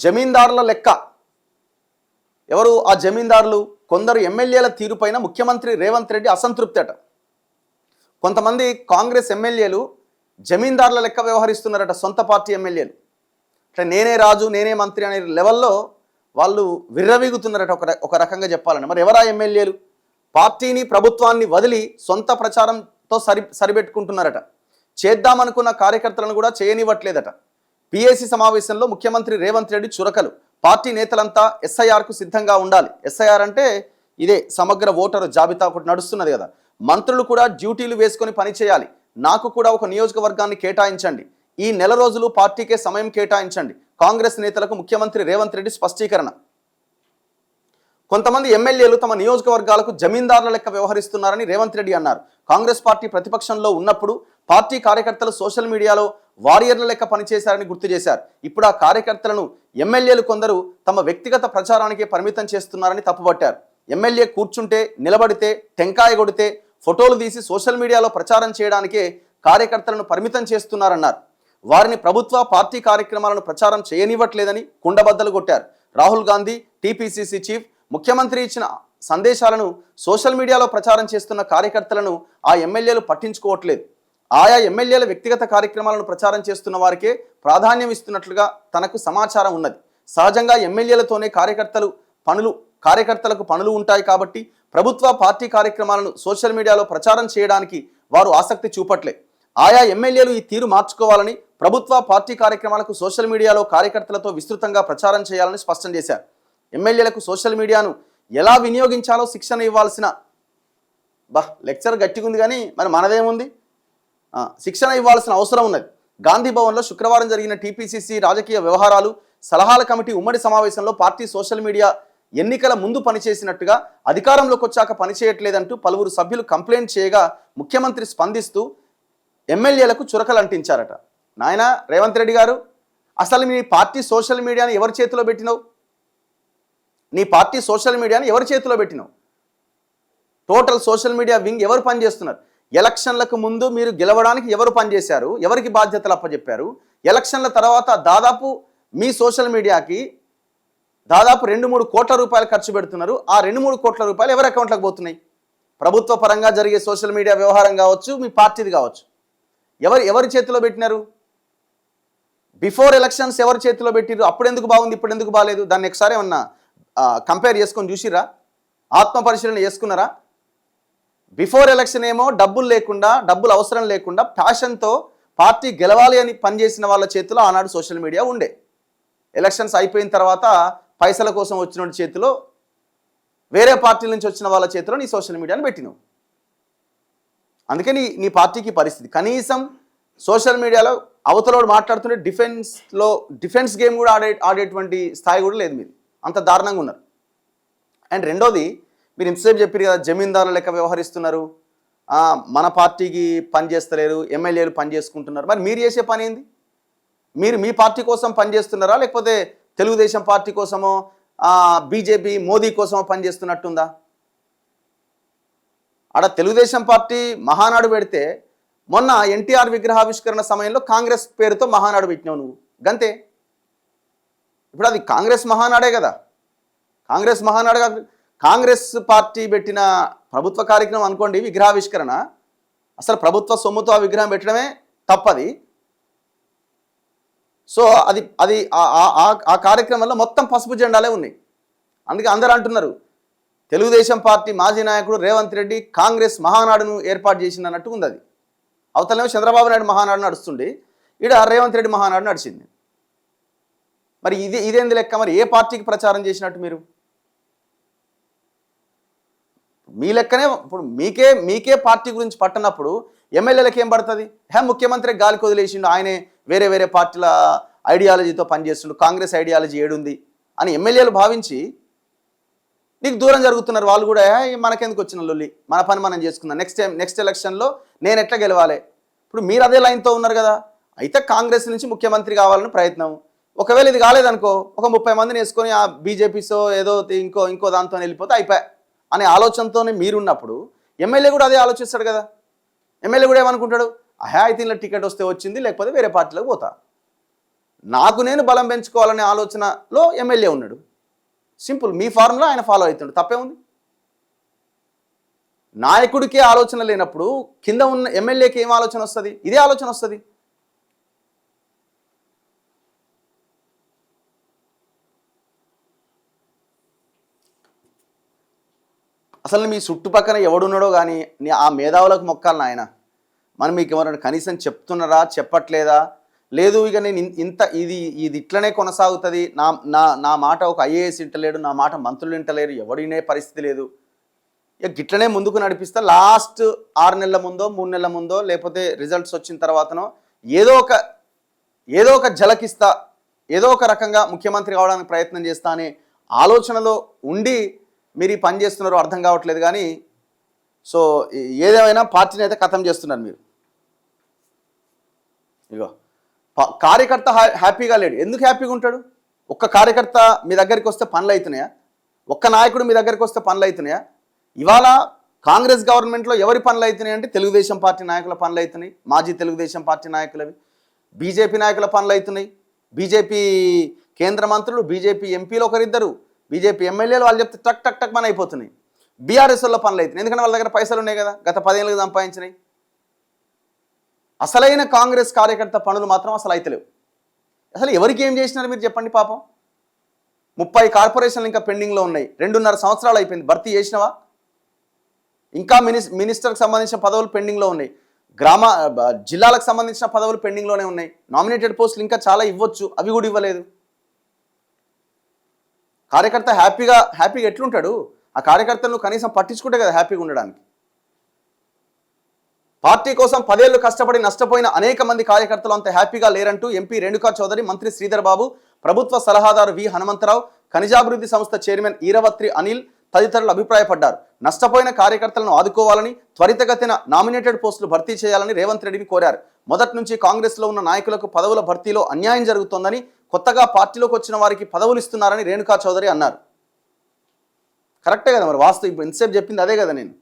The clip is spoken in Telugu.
జమీందారుల లెక్క. ఎవరు ఆ జమీందారులు? కొందరు ఎమ్మెల్యేల తీరుపైన ముఖ్యమంత్రి రేవంత్ రెడ్డి అసంతృప్తి అట. కొంతమంది కాంగ్రెస్ ఎమ్మెల్యేలు జమీందారుల లెక్క వ్యవహరిస్తున్నారట, సొంత పార్టీ ఎమ్మెల్యేలు. అట్లా నేనే రాజు నేనే మంత్రి అనే లెవెల్లో వాళ్ళు విర్రవీగుతున్నారట ఒక రకంగా చెప్పాలని. మరి ఎవరా ఎమ్మెల్యేలు? పార్టీని ప్రభుత్వాన్ని వదిలి సొంత ప్రచారంతో సరిపెట్టుకుంటున్నారట. చేద్దామనుకున్న కార్యకర్తలను కూడా చేయనివ్వట్లేదట. పిఏసీ సమావేశంలో ముఖ్యమంత్రి రేవంత్ రెడ్డి చురకలు. పార్టీ నేతలంతా ఎస్ఐఆర్కు సిద్ధంగా ఉండాలి. ఎస్ఐఆర్ అంటే ఇదే సమగ్ర ఓటరు జాబితా ఒకటి నడుస్తున్నది కదా. మంత్రులు కూడా డ్యూటీలు వేసుకొని పనిచేయాలి. నాకు కూడా ఒక నియోజకవర్గాన్ని కేటాయించండి. ఈ నెల రోజులు పార్టీకే సమయం కేటాయించండి. కాంగ్రెస్ నేతలకు ముఖ్యమంత్రి రేవంత్ రెడ్డి స్పష్టీకరణ. కొంతమంది ఎమ్మెల్యేలు తమ నియోజకవర్గాలకు జమీందారుల లెక్క వ్యవహరిస్తున్నారని రేవంత్ రెడ్డి అన్నారు. కాంగ్రెస్ పార్టీ ప్రతిపక్షంలో ఉన్నప్పుడు పార్టీ కార్యకర్తలు సోషల్ మీడియాలో వారియర్ల లెక్క పనిచేశారని గుర్తు చేశారు. ఇప్పుడు ఆ కార్యకర్తలను ఎమ్మెల్యేలు కొందరు తమ వ్యక్తిగత ప్రచారానికే పరిమితం చేస్తున్నారని తప్పుపట్టారు. ఎమ్మెల్యే కూర్చుంటే, నిలబడితే, టెంకాయ కొడితే ఫోటోలు తీసి సోషల్ మీడియాలో ప్రచారం చేయడానికే కార్యకర్తలను పరిమితం చేస్తున్నారన్నారు. వారిని ప్రభుత్వ పార్టీ కార్యక్రమాలను ప్రచారం చేయనివ్వట్లేదని కుండబద్దలు కొట్టారు. రాహుల్ గాంధీ, టీపీసీసీ చీఫ్, ముఖ్యమంత్రి ఇచ్చిన సందేశాలను సోషల్ మీడియాలో ప్రచారం చేస్తున్న కార్యకర్తలను ఆ ఎమ్మెల్యేలు పట్టించుకోవట్లేదు. ఆయా ఎమ్మెల్యేల వ్యక్తిగత కార్యక్రమాలను ప్రచారం చేస్తున్న వారికే ప్రాధాన్యం ఇస్తున్నట్లుగా తనకు సమాచారం ఉన్నది. సహజంగా ఎమ్మెల్యేలతోనే కార్యకర్తలకు పనులు ఉంటాయి కాబట్టి ప్రభుత్వ పార్టీ కార్యక్రమాలను సోషల్ మీడియాలో ప్రచారం చేయడానికి వారు ఆసక్తి చూపట్లే. ఆయా ఎమ్మెల్యేలు ఈ తీరు మార్చుకోవాలని, ప్రభుత్వ పార్టీ కార్యక్రమాలకు సోషల్ మీడియాలో కార్యకర్తలతో విస్తృతంగా ప్రచారం చేయాలని స్పష్టం చేశారు. ఎమ్మెల్యేలకు సోషల్ మీడియాను ఎలా వినియోగించాలో శిక్షణ ఇవ్వాల్సిన లెక్చర్ గట్టిగా ఉంది, కానీ మరి మనదేముంది? శిక్షణ ఇవ్వాల్సిన అవసరం ఉన్నది. గాంధీ భవన్లో శుక్రవారం జరిగిన టీపీసీసీ రాజకీయ వ్యవహారాలు సలహాల కమిటీ ఉమ్మడి సమావేశంలో పార్టీ సోషల్ మీడియా ఎన్నికల ముందు పనిచేసినట్టుగా అధికారంలోకి వచ్చాక పనిచేయట్లేదంటూ పలువురు సభ్యులు కంప్లైంట్ చేయగా ముఖ్యమంత్రి స్పందిస్తూ ఎమ్మెల్యేలకు చురకలు అంటించారట. నాయన రేవంత్ రెడ్డి గారు, అసలు మీ పార్టీ సోషల్ మీడియాని ఎవరి చేతిలో పెట్టినావు? నీ పార్టీ సోషల్ మీడియాని ఎవరి చేతిలో పెట్టినావు? టోటల్ సోషల్ మీడియా వింగ్ ఎవరు పనిచేస్తున్నారు? ఎలక్షన్లకు ముందు మీరు గెలవడానికి ఎవరు పనిచేశారు? ఎవరికి బాధ్యతలు అప్పచెప్పారు? ఎలక్షన్ల తర్వాత దాదాపు మీ సోషల్ మీడియాకి దాదాపు 2-3 కోట్ల రూపాయలు ఖర్చు పెడుతున్నారు. ఆ 2-3 కోట్ల రూపాయలు ఎవరి అకౌంట్లకు పోతున్నాయి? ప్రభుత్వ పరంగా జరిగే సోషల్ మీడియా వ్యవహారం కావచ్చు, మీ పార్టీది కావచ్చు, ఎవరి చేతిలో పెట్టినారు? బిఫోర్ ఎలక్షన్స్ ఎవరి చేతిలో పెట్టిరు? అప్పుడు ఎందుకు బాగుంది, ఇప్పుడు ఎందుకు బాగాలేదు? దాన్ని ఒకసారి ఏమన్నా కంపేర్ చేసుకొని చూసిరా? ఆత్మ పరిశీలన చేసుకున్నారా? బిఫోర్ ఎలక్షన్ ఏమో డబ్బులు లేకుండా, డబ్బులు అవసరం లేకుండా ప్యాషన్తో పార్టీ గెలవాలి అని పనిచేసిన వాళ్ళ చేతిలో ఆనాడు సోషల్ మీడియా ఉండే. ఎలక్షన్స్ అయిపోయిన తర్వాత పైసల కోసం వచ్చిన చేతిలో, వేరే పార్టీల నుంచి వచ్చిన వాళ్ళ చేతిలో నీ సోషల్ మీడియాని పెట్టినావు. అందుకని నీ పార్టీకి పరిస్థితి. కనీసం సోషల్ మీడియాలో అవతలోడు మాట్లాడుతుంటే డిఫెన్స్ గేమ్ కూడా ఆడేటువంటి స్థాయి కూడా లేదు. మీరు అంత దారుణంగా ఉన్నారు. అండ్ రెండోది, మీరు ఇంతసేపు చెప్పారు కదా జమీందారుల లెక్క వ్యవహరిస్తున్నారు, మన పార్టీకి పని చేస్తలేరు, ఎమ్మెల్యేలు పని చేసుకుంటున్నారు. మరి మీరు చేసే పని ఏంది? మీరు మీ పార్టీ కోసం పనిచేస్తున్నారా, లేకపోతే తెలుగుదేశం పార్టీ కోసమో బీజేపీ మోదీ కోసమో పనిచేస్తున్నట్టుందా? ఆడ తెలుగుదేశం పార్టీ మహానాడు పెడితే మొన్న ఎన్టీఆర్ విగ్రహావిష్కరణ సమయంలో కాంగ్రెస్ పేరుతో మహానాడు పెట్టినావు నువ్వు, గంతే. ఇప్పుడు అది కాంగ్రెస్ మహానాడే కదా. కాంగ్రెస్ మహానాడు కాంగ్రెస్ పార్టీ పెట్టిన ప్రభుత్వ కార్యక్రమం అనుకోండి, విగ్రహావిష్కరణ. అసలు ప్రభుత్వ సొమ్ముతో ఆ విగ్రహం పెట్టడమే తప్పది. సో అది ఆ కార్యక్రమంలో మొత్తం పసుపు జెండాలే ఉన్నాయి. అందుకే అందరూ అంటున్నారు తెలుగుదేశం పార్టీ మాజీ నాయకుడు రేవంత్ రెడ్డి కాంగ్రెస్ మహానాడును ఏర్పాటు చేసింది అన్నట్టు ఉంది. అది అవతలేమో చంద్రబాబు నాయుడు మహానాడు నడుస్తుండే, ఈడ రేవంత్ రెడ్డి మహానాడు నడిచింది. మరి ఇదేంది లెక్క? మరి ఏ పార్టీకి ప్రచారం చేసినట్టు మీరు? మీ లెక్కనే ఇప్పుడు మీకే పార్టీ గురించి పట్టనప్పుడు ఎమ్మెల్యేలకు ఏం పడుతుంది? ముఖ్యమంత్రి గాలికి వదిలేసిండు, ఆయనే వేరే పార్టీల ఐడియాలజీతో పనిచేస్తుండు, కాంగ్రెస్ ఐడియాలజీ ఏడుంది అని ఎమ్మెల్యేలు భావించి నీకు దూరం జరుగుతున్నారు. వాళ్ళు కూడా మనకెందుకు వచ్చిన లొల్లి, మన పని మనం చేసుకుందాం, నెక్స్ట్ ఎలక్షన్లో నేను ఎట్లా గెలవాలి. ఇప్పుడు మీరు అదే లైన్తో ఉన్నారు కదా. అయితే కాంగ్రెస్ నుంచి ముఖ్యమంత్రి కావాలని ప్రయత్నం. ఒకవేళ ఇది కాలేదనుకో, ఒక 30 మందిని వేసుకొని ఆ బీజేపీసో ఏదో ఇంకో దాంతో వెళ్ళిపోతే అయిపోయా అనే ఆలోచనతోనే మీరున్నప్పుడు ఎమ్మెల్యే కూడా అదే ఆలోచిస్తాడు కదా. ఎమ్మెల్యే కూడా ఏమనుకుంటాడు, అయితే ఇలా టికెట్ వస్తే వచ్చింది, లేకపోతే వేరే పార్టీలోకి పోతా. నాకు నేను బలం పెంచుకోవాలనే ఆలోచనలో ఎమ్మెల్యే ఉన్నాడు. సింపుల్, మీ ఫార్ములా ఆయన ఫాలో అవుతుండు, తప్పే ఉంది. నాయకుడికే ఆలోచన లేనప్పుడు కింద ఉన్న ఎమ్మెల్యేకి ఏం ఆలోచన వస్తుంది? ఇదే ఆలోచన వస్తుంది. అసలు మీ చుట్టుపక్కల ఎవడున్నాడో కానీ ఆ మేధావులకు మొక్కాలి ఆయన. మనం మీకు ఎవరైనా కనీసం చెప్తున్నారా, చెప్పట్లేదా? లేదు ఇక నేను ఇది ఇట్లనే కొనసాగుతుంది, నా నా నా మాట ఒక ఐఏఎస్ ఇంటలేడు, నా మాట మంత్రులు ఇంటలేరు, ఎవడు వినే పరిస్థితి లేదు, ఇక గిట్లనే ముందుకు నడిపిస్తా, లాస్ట్ 6 నెలల ముందో 3 నెలల ముందో లేకపోతే రిజల్ట్స్ వచ్చిన తర్వాతనో ఏదో ఒక జలకిస్తా, ఏదో ఒక రకంగా ముఖ్యమంత్రి కావడానికి ప్రయత్నం చేస్తా అనే ఆలోచనలో ఉండి మీరు ఈ పని చేస్తున్నారో అర్థం కావట్లేదు. కానీ సో ఏదేమైనా పార్టీని అయితే ఖతం చేస్తున్నారు మీరు. ఇగో కార్యకర్త హ్యాపీగా లేడు. ఎందుకు హ్యాపీగా ఉంటాడు? ఒక్క కార్యకర్త మీ దగ్గరికి వస్తే పనులు అవుతున్నాయా? ఒక్క నాయకుడు మీ దగ్గరికి వస్తే పనులు అవుతున్నాయా? ఇవాళ కాంగ్రెస్ గవర్నమెంట్లో ఎవరి పనులు అవుతున్నాయి అంటే తెలుగుదేశం పార్టీ నాయకుల పనులు అవుతున్నాయి, మాజీ తెలుగుదేశం పార్టీ నాయకులవి, బీజేపీ నాయకుల పనులు అవుతున్నాయి, బీజేపీ కేంద్ర మంత్రులు, బీజేపీ ఎంపీలు ఒకరిద్దరు, బీజేపీ ఎమ్మెల్యేలు వాళ్ళు చెప్తే టక్ టక్ టక్ మన అయిపోతున్నాయి. బీఆర్ఎస్ వల్ల పనులు అవుతున్నాయి, ఎందుకంటే వాళ్ళ దగ్గర పైసలు ఉన్నాయి కదా, గత 10 ఏళ్ళకి సంపాదించినాయి. అసలైన కాంగ్రెస్ కార్యకర్త పనులు మాత్రం అసలు అయితలేవు. అసలు ఎవరికి ఏం చేసినారు మీరు చెప్పండి? పాపం 30 కార్పొరేషన్లు ఇంకా పెండింగ్లో ఉన్నాయి, 2.5 సంవత్సరాలు అయిపోయింది, భర్తీ చేసినవా? ఇంకా మినిస్టర్కి సంబంధించిన పదవులు పెండింగ్లో ఉన్నాయి, జిల్లాలకు సంబంధించిన పదవులు పెండింగ్లోనే ఉన్నాయి, నామినేటెడ్ పోస్టులు ఇంకా చాలా ఇవ్వచ్చు, అవి కూడా ఇవ్వలేదు. కార్యకర్త హ్యాపీగా ఎట్లుంటాడు? ఆ కార్యకర్తలను కనీసం పట్టించుకుంటే కదా హ్యాపీగా ఉండడానికి. పార్టీ కోసం 10 ఏళ్లు కష్టపడి నష్టపోయిన అనేక మంది కార్యకర్తలు అంత హ్యాపీగా లేరంటూ ఎంపీ రేణుకా చౌదరి, మంత్రి శ్రీధర్ బాబు, ప్రభుత్వ సలహాదారు వి హనుమంతరావు, ఖనిజాభివృద్ధి సంస్థ చైర్మన్ ఈరవత్రి అనిల్ తదితరులు అభిప్రాయపడ్డారు. నష్టపోయిన కార్యకర్తలను ఆదుకోవాలని, త్వరితగతిన నామినేటెడ్ పోస్టులు భర్తీ చేయాలని రేవంత్ రెడ్డిని కోరారు. మొదటి నుంచి కాంగ్రెస్లో ఉన్న నాయకులకు పదవుల భర్తీలో అన్యాయం జరుగుతోందని, కొత్తగా పార్టీలోకి వచ్చిన వారికి పదవులు ఇస్తున్నారని రేణుకా చౌదరి అన్నారు. కరెక్టే కదా మరి, వాస్తవం ఇప్పుడు ఎంతసేపు చెప్పింది అదే కదా నేను.